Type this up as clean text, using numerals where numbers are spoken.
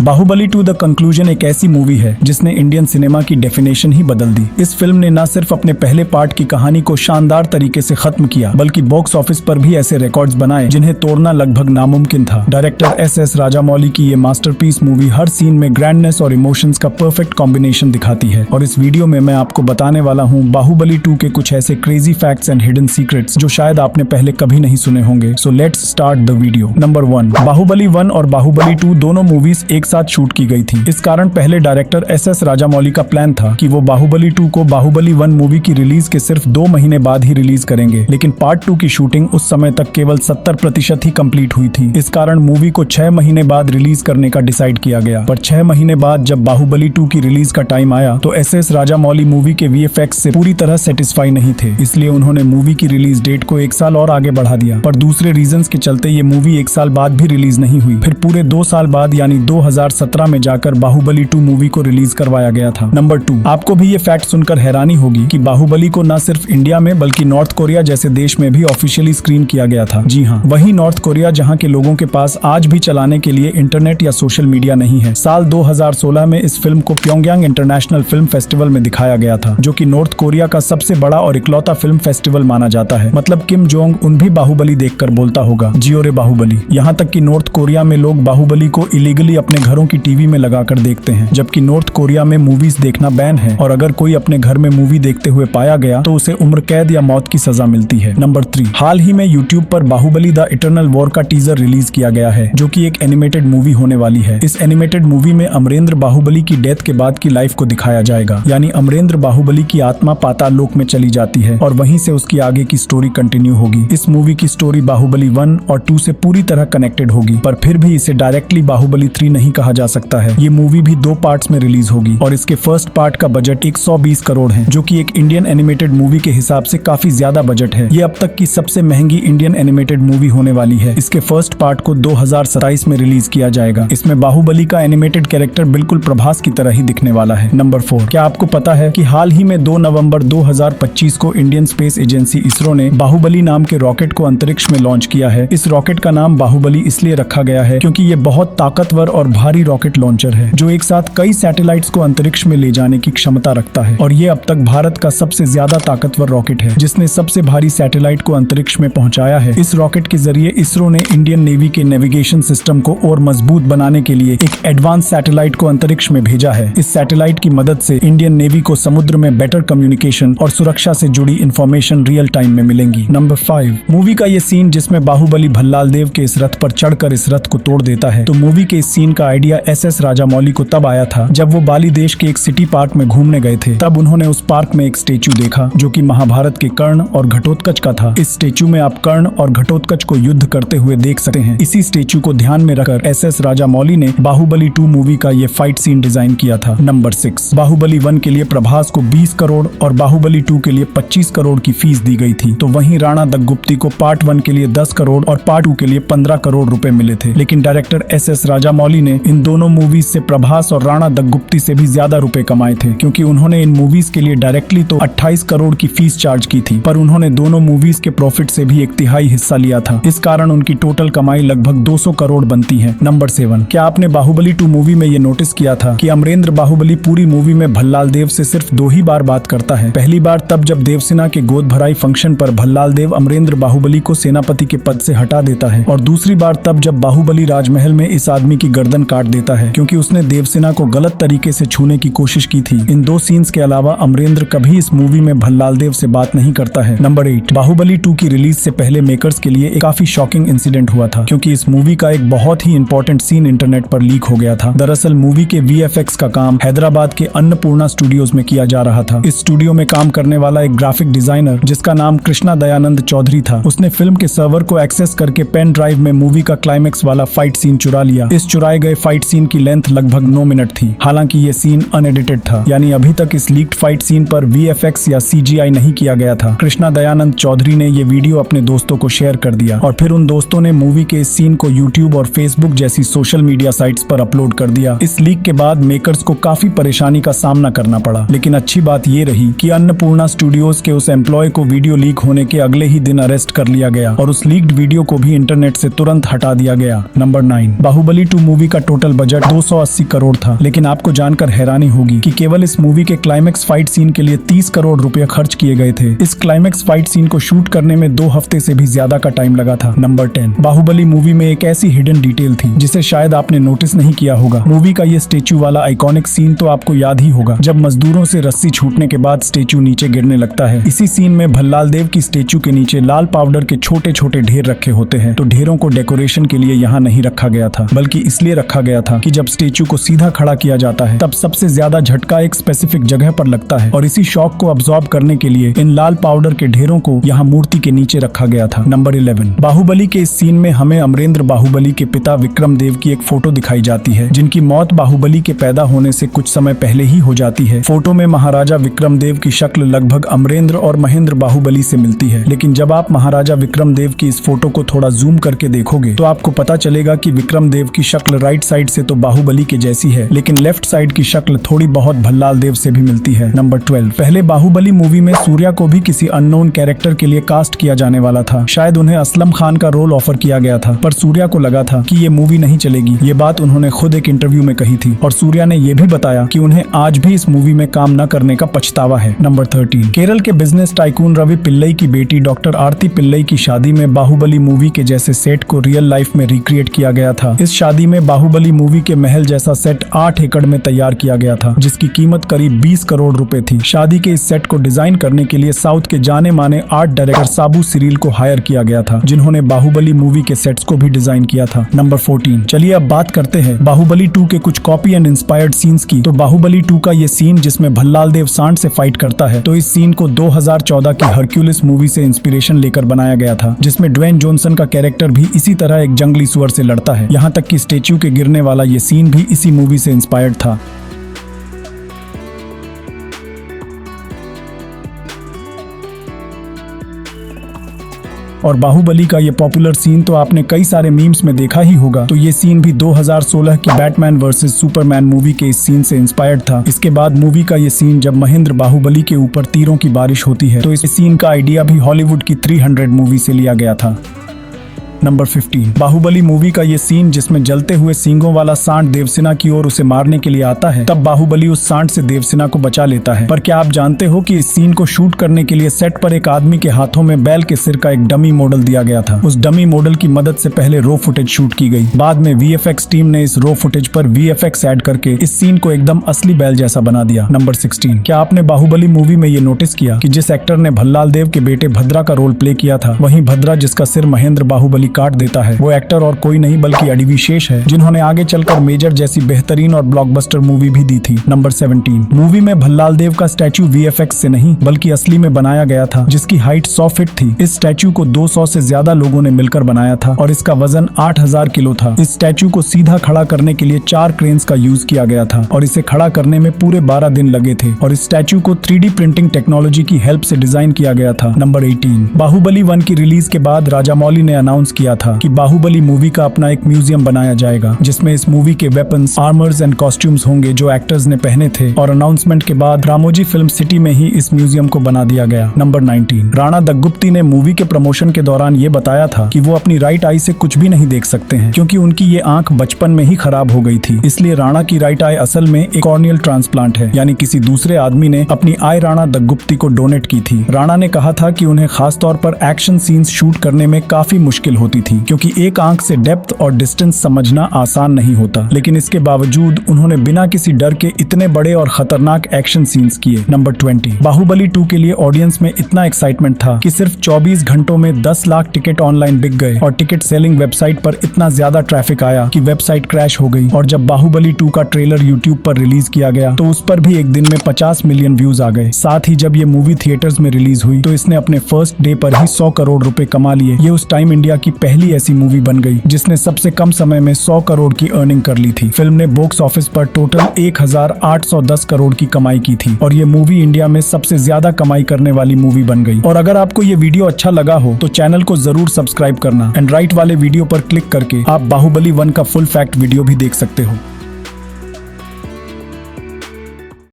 Baahubali 2 the conclusion एक ऐसी movie है जिसने इंडियन सिनेमा की डेफिनेशन ही बदल दी। इस फिल्म ने न सिर्फ अपने पहले पार्ट की कहानी को शानदार तरीके से खत्म किया, बल्कि बॉक्स ऑफिस पर भी ऐसे रिकॉर्ड्स बनाए जिन्हें तोड़ना लगभग नामुमकिन था। डायरेक्टर एस राजामौली की ये मास्टरपीस मूवी हर सीन में ग्रैंडनेस और इमोशंस का परफेक्ट कॉम्बिनेशन दिखाती है। और इस वीडियो में मैं आपको बताने वाला हूँ बाहुबली 2 के कुछ ऐसे crazy facts and hidden secrets जो शायद आपने पहले कभी नहीं सुने होंगे। So let's start the video. Number 1, Baahubali 1 और बाहुबली 2 दोनों मूवीज एक साथ शूट की गई थी। इस कारण पहले डायरेक्टर एस राजामौली का प्लान था कि वो बाहुबली 2 को बाहुबली 1 मूवी की रिलीज के सिर्फ 2 महीने बाद ही रिलीज करेंगे, लेकिन पार्ट 2 की शूटिंग उस समय तक केवल 70% ही कंप्लीट हुई थी। इस कारण मूवी को 6 महीने बाद रिलीज करने का डिसाइड किया गया। पर 6 महीने बाद जब बाहुबली 2 की रिलीज का टाइम आया तो एस राजामौली मूवी के VFX से पूरी तरह सेटिस्फाई नहीं थे, इसलिए उन्होंने मूवी की रिलीज डेट को 1 साल और आगे बढ़ा दिया। पर दूसरे रीजंस के चलते ये मूवी 1 साल बाद भी रिलीज नहीं हुई। फिर पूरे 2 साल बाद यानी 2017 में जाकर बाहुबली 2 मूवी को रिलीज करवाया गया था। नंबर 2, आपको भी ये फैक्ट सुनकर हैरानी होगी कि बाहुबली को न सिर्फ इंडिया में बल्कि नॉर्थ कोरिया जैसे देश में भी ऑफिशियली स्क्रीन किया गया था। जी हाँ, वही नॉर्थ कोरिया जहाँ के लोगों के पास आज भी चलाने के लिए इंटरनेट या सोशल मीडिया नहीं है। साल 2016 में इस फिल्म को प्योंगयांग इंटरनेशनल फिल्म फेस्टिवल में दिखाया गया था, जो कि नॉर्थ कोरिया का सबसे बड़ा और इकलौता फिल्म फेस्टिवल माना जाता है। मतलब किम जोंग उन भी बाहुबली देखकर बोलता होगा, जियो रे बाहुबली। यहाँ तक कि नॉर्थ कोरिया में लोग बाहुबली को इलीगली अपने घरों की टीवी में लगाकर देखते हैं, जबकि नॉर्थ कोरिया में मूवीज देखना बैन है और अगर कोई अपने घर में मूवी देखते हुए पाया गया तो उसे उम्र कैद या मौत की सजा मिलती है। नंबर 3, हाल ही में यूट्यूब पर बाहुबली द इटर्नल वॉर का टीजर रिलीज किया गया है, जो कि एक एनिमेटेड मूवी होने वाली है। इस एनिमेटेड मूवी में अमरेंद्र बाहुबली की डेथ के बाद की लाइफ को दिखाया जाएगा, यानी अमरेंद्र बाहुबली की आत्मा पाताल लोक में चली जाती है और वहीं से उसकी आगे की स्टोरी कंटिन्यू होगी। इस मूवी की स्टोरी बाहुबली 1 और 2 से पूरी तरह कनेक्टेड होगी, पर फिर भी इसे डायरेक्टली बाहुबली 3 नहीं कहा जा सकता है। ये मूवी भी 2 पार्ट्स में रिलीज होगी और इसके फर्स्ट पार्ट का बजट 120 करोड़ है, जो कि एक इंडियन एनिमेटेड मूवी के हिसाब से काफी ज्यादा बजट है। ये अब तक की सबसे महंगी इंडियन एनिमेटेड मूवी होने वाली है। इसके फर्स्ट पार्ट को 2027 में रिलीज किया जाएगा। इसमें बाहुबली का एनिमेटेड कैरेक्टर बिल्कुल प्रभास की तरह ही दिखने वाला है। नंबर 4, क्या आपको पता है कि हाल ही में 2 नवंबर 2025 को इंडियन स्पेस एजेंसी इसरो ने बाहुबली नाम के रॉकेट को अंतरिक्ष में लॉन्च किया है। इस रॉकेट का नाम बाहुबली इसलिए रखा गया है क्योंकि ये बहुत ताकतवर और भारी रॉकेट लॉन्चर है, जो एक साथ कई सैटेलाइट्स को अंतरिक्ष में ले जाने की क्षमता रखता है। और ये अब तक भारत का सबसे ज्यादा ताकतवर रॉकेट है, जिसने सबसे भारी सैटेलाइट को अंतरिक्ष में पहुंचाया है। इस रॉकेट के जरिए इसरो ने इंडियन नेवी के नेविगेशन सिस्टम को और मजबूत बनाने के लिए एक एडवांस सैटेलाइट को अंतरिक्ष में भेजा है। इस सैटेलाइट की मदद से इंडियन नेवी को समुद्र में बेटर कम्युनिकेशन और सुरक्षा से जुड़ी इंफॉर्मेशन रियल टाइम में मिलेंगी। नंबर 5, मूवी का ये सीन जिसमें बाहुबली भल्लाल देव के इस रथ पर चढ़कर इस रथ को तोड़ देता है, तो मूवी के इस सीन का आइडिया एस राजामौली को तब आया था जब वो बाली देश के एक सिटी पार्क में घूमने गए थे। तब उन्होंने उस पार्क में एक स्टेचू देखा जो कि महाभारत के कर्ण और घटोत्कच का था। इस स्टेचू में आप कर्ण और घटोत्कच को युद्ध करते हुए देख सकते हैं। इसी स्टेचू को ध्यान में रखकर एस राजामौली ने बाहुबली 2 मूवी का ये फाइट सीन डिजाइन किया था। नंबर 6, बाहुबली 1 के लिए प्रभास को 20 करोड़ और बाहुबली 2 के लिए 25 करोड़ की फीस दी गई थी, तो वहीं राणा दग्गुप्ती को पार्ट 1 के लिए 10 करोड़ और पार्ट 2 के लिए 15 करोड़ रुपए मिले थे। लेकिन डायरेक्टर एस राजामौली ने इन दोनों मूवीज से प्रभास और राणा दग्गुप्ती से भी ज्यादा रुपए कमाए थे, क्योंकि उन्होंने इन मूवीज के लिए डायरेक्टली तो 28 करोड़ की फीस चार्ज की थी, पर उन्होंने दोनों मूवीज के प्रॉफिट से भी 1/3 हिस्सा लिया था। इस कारण उनकी टोटल कमाई लगभग 200 करोड़ बनती है। नंबर 7, क्या आपने बाहुबली 2 मूवी में ये नोटिस किया था कि अमरेंद्र बाहुबली पूरी मूवी में भल्लाल देव से सिर्फ 2 ही बार बात करता है। पहली बार तब जब देवसेना के गोद भराई फंक्शन पर भल्लाल देव अमरेंद्र बाहुबली को सेनापति के पद से हटा देता है, और दूसरी बार तब जब बाहुबली राजमहल में इस आदमी की गर्दन काट देता है क्योंकि उसने देवसेना को गलत तरीके से छूने की कोशिश की थी। इन 2 सीन्स के अलावा अमरेंद्र कभी इस मूवी में भल्लाल देव से बात नहीं करता है। नंबर 8, बाहुबली 2 की रिलीज से पहले मेकर्स के लिए एक काफी शॉकिंग इंसिडेंट हुआ था, क्योंकि इस मूवी का एक बहुत ही इंपॉर्टेंट सीन इंटरनेट पर लीक हो गया था। दरअसल मूवी के VFX का काम हैदराबाद के अन्नपूर्णा स्टूडियोज में किया जा रहा था। इस स्टूडियो में काम करने वाला एक ग्राफिक डिजाइनर जिसका नाम कृष्णा दयानंद चौधरी था, उसने फिल्म के सर्वर को एक्सेस करके पेन ड्राइव में मूवी का क्लाइमेक्स वाला फाइट सीन चुरा लिया। इस चुराए गए फाइट सीन की लेंथ लगभग 9 मिनट थी। हालांकि ये सीन अनएडिटेड था, यानी अभी तक इस लीक्ड फाइट सीन पर VFX या CGI नहीं किया गया था। कृष्णा दयानंद चौधरी ने ये वीडियो अपने दोस्तों को शेयर कर दिया और फिर उन दोस्तों ने मूवी के इस सीन को YouTube और Facebook जैसी सोशल मीडिया साइट्स पर अपलोड कर दिया। इस लीक के बाद मेकर्स को काफी परेशानी का सामना करना पड़ा, लेकिन अच्छी बात ये रही कि अन्नपूर्णा स्टूडियोज के उस एम्प्लॉय को वीडियो लीक होने के अगले ही दिन अरेस्ट कर लिया गया और उस लीक्ड वीडियो को भी इंटरनेट से तुरंत हटा दिया गया। नंबर 9, बाहुबली 2 मूवी का टोटल बजट 280 करोड़ था। लेकिन आपको जानकर हैरानी होगी कि केवल इस मूवी के क्लाइमेक्स फाइट सीन के लिए 30 करोड़ रुपए खर्च किए गए थे। इस क्लाइमेक्स फाइट सीन को शूट करने में 2 हफ्ते से भी ज्यादा का टाइम लगा था। नंबर 10, बाहुबली मूवी में एक ऐसी हिडन डिटेल थी जिसे शायद आपने नोटिस नहीं किया होगा। मूवी का ये स्टेचू वाला आइकॉनिक सीन तो आपको याद ही होगा, जब मजदूरों से रस्सी छूटने के बाद स्टेचू नीचे गिरने लगता है। इसी सीन में भल्लाल देव की स्टेचू के नीचे लाल पाउडर के छोटे छोटे ढेर रखे होते हैं। तो ढेरों को डेकोरेशन के लिए यहाँ नहीं रखा गया था, बल्कि इसलिए रखा गया था कि जब स्टेचू को सीधा खड़ा किया जाता है तब सबसे ज्यादा झटका एक स्पेसिफिक जगह पर लगता है, और इसी शॉक को अब्सॉर्ब करने के लिए इन लाल पाउडर के ढेरों को यहाँ मूर्ति के नीचे रखा गया था। नंबर 11, बाहुबली के इस सीन में हमें अमरेंद्र बाहुबली के पिता विक्रम देव की एक फोटो दिखाई जाती है, जिनकी मौत बाहुबली के पैदा होने से कुछ समय पहले ही हो जाती है। फोटो में महाराजा विक्रम देव की शक्ल लगभग अमरेंद्र और महेंद्र बाहुबली से मिलती है, लेकिन जब आप महाराजा विक्रम देव की इस फोटो को थोड़ा जूम करके देखोगे तो आपको पता चलेगा कि विक्रम देव की शक्ल राइट साइड से तो बाहुबली के जैसी है, लेकिन लेफ्ट साइड की शक्ल थोड़ी बहुत भल्लाल देव से भी मिलती है। नंबर 12, पहले बाहुबली मूवी में सूर्या को भी किसी अननोन कैरेक्टर के लिए कास्ट किया जाने वाला था। शायद उन्हें असलम खान का रोल ऑफर किया गया था, पर सूर्या को लगा था कि ये मूवी नहीं चलेगी। ये बात उन्होंने खुद एक इंटरव्यू में कही थी, और सूर्या ने यह भी बताया कि उन्हें आज भी इस मूवी में काम न करने का पछतावा है। नंबर 13, केरल के बिजनेस टाइकून रवि पिल्लई की बेटी डॉक्टर आरती पिल्लई की शादी में बाहुबली मूवी के जैसे सेट को रियल लाइफ में रिक्रिएट किया गया था। इस शादी में बाहुबली मूवी के महल जैसा सेट 8 एकड़ में तैयार किया गया था, जिसकी कीमत करीब 20 करोड़ रुपए थी। शादी के इस सेट को डिजाइन करने के लिए साउथ के जाने माने आर्ट डायरेक्टर साबू सिरील को हायर किया गया था, जिन्होंने बाहुबली मूवी के सेट्स को भी डिजाइन किया था। नंबर 14, चलिए अब बात करते हैं बाहुबली 2 के कुछ कॉपी एंड इंस्पायर्ड सीन्स की। तो बाहुबली 2 का ये सीन जिसमें भल्लाल देव सांड से फाइट करता है, तो इस सीन को 2014 की हरक्यूलिस मूवी से इंस्पिरेशन लेकर बनाया गया था, जिसमें ड्वेन जॉनसन का कैरेक्टर भी इसी तरह एक जंगली सुअर से लड़ता है। यहाँ तक कि स्टेच्यू के गिरने वाला ये सीन भी इसी मूवी से इंस्पायर्ड था। और बाहुबली का ये पॉपुलर सीन तो आपने कई सारे मीम्स में देखा ही होगा। तो ये सीन भी 2016 की बैटमैन वर्सेस सुपरमैन मूवी के इस सीन से इंस्पायर्ड था। इसके बाद मूवी का ये सीन जब महेंद्र बाहुबली के ऊपर तीरों की बारिश होती है, तो इस सीन का आइडिया भी हॉलीवुड की 300 मूवी से लिया गया था। नंबर 15, बाहुबली मूवी का ये सीन जिसमें जलते हुए सींगों वाला सांड देवसेना की ओर उसे मारने के लिए आता है, तब बाहुबली उस सांड से देवसेना को बचा लेता है। पर क्या आप जानते हो कि इस सीन को शूट करने के लिए सेट पर एक आदमी के हाथों में बैल के सिर का एक डमी मॉडल दिया गया था। उस डमी मॉडल की मदद से पहले रॉ फुटेज शूट की गई, बाद में VFX टीम ने इस रॉ फुटेज पर VFX ऐड करके इस सीन को एकदम असली बैल जैसा बना दिया। नंबर 16, क्या आपने बाहुबली मूवी में ये नोटिस किया कि जिस एक्टर ने भल्लाल देव के बेटे भद्रा का रोल प्ले किया था, वहीं भद्रा जिसका सिर महेंद्र बाहुबली काट देता है, वो एक्टर और कोई नहीं बल्कि अडिविशेष है, जिन्होंने आगे चलकर मेजर जैसी बेहतरीन और ब्लॉकबस्टर मूवी भी दी थी। नंबर 17, मूवी में भल्लाल देव का स्टैचू VFX से नहीं बल्कि असली में बनाया गया था, जिसकी हाइट 100 फीट थी। इस स्टैचू को 200 से ज्यादा लोगों ने मिलकर बनाया था और इसका वजन 8000 किलो था। इस स्टैचू को सीधा खड़ा करने के लिए 4 क्रेन्स का यूज किया गया था और इसे खड़ा करने में पूरे 12 दिन लगे थे, और इस स्टैचू को 3D प्रिंटिंग टेक्नोलॉजी की हेल्प से डिजाइन किया गया था। नंबर 18, बाहुबली 1 की रिलीज के बाद राजामौली ने अनाउंस किया था कि बाहुबली मूवी का अपना एक म्यूजियम बनाया जाएगा, जिसमें इस मूवी के वेपन्स, आर्मर्स एंड कॉस्ट्यूम्स होंगे जो एक्टर्स ने पहने थे, और अनाउंसमेंट के बाद रामोजी फिल्म सिटी में ही इस म्यूजियम को बना दिया गया। नंबर 19, राणा दग्गुप्ती ने मूवी के प्रमोशन के दौरान ये बताया था कि वो अपनी राइट आई से कुछ भी नहीं देख सकते हैं, क्योंकि उनकी ये आंख बचपन में ही खराब हो गई थी। इसलिए राणा की राइट आई असल में एक कॉर्नियल ट्रांसप्लांट है, यानी किसी दूसरे आदमी ने अपनी आई राणा दग्गुप्ती को डोनेट की थी। राणा ने कहा था कि उन्हें खासतौर पर एक्शन सीन्स शूट करने में काफी मुश्किल होती थी, क्योंकि एक आंख से डेप्थ और डिस्टेंस समझना आसान नहीं होता, लेकिन इसके बावजूद उन्होंने बिना किसी डर के इतने बड़े और खतरनाक एक्शन सीन्स किए। नंबर 20, बाहुबली 2 के लिए ऑडियंस में इतना एक्साइटमेंट था कि सिर्फ 24 घंटों में 10 लाख टिकट ऑनलाइन बिक गए, और टिकट सेलिंग वेबसाइट पर इतना ज्यादा ट्रैफिक आया कि वेबसाइट क्रैश हो गई। और जब बाहुबली 2 का ट्रेलर यूट्यूब पर रिलीज किया गया तो उस पर भी एक दिन में 50 मिलियन व्यूज आ गए। साथ ही जब ये मूवी थिएटर्स में रिलीज हुई तो इसने अपने फर्स्ट डे पर ही 100 करोड़ रुपए कमा लिए। ये उस टाइम इंडिया की पहली ऐसी मूवी बन गई जिसने सबसे कम समय में 100 करोड़ की अर्निंग कर ली थी। फिल्म ने बॉक्स ऑफिस पर टोटल 1810 करोड़ की कमाई की थी, और ये मूवी इंडिया में सबसे ज्यादा कमाई करने वाली मूवी बन गई। और अगर आपको ये वीडियो अच्छा लगा हो तो चैनल को जरूर सब्सक्राइब करना, एंड राइट वाले वीडियो पर क्लिक करके आप बाहुबली 1 का फुल फैक्ट वीडियो भी देख सकते हो।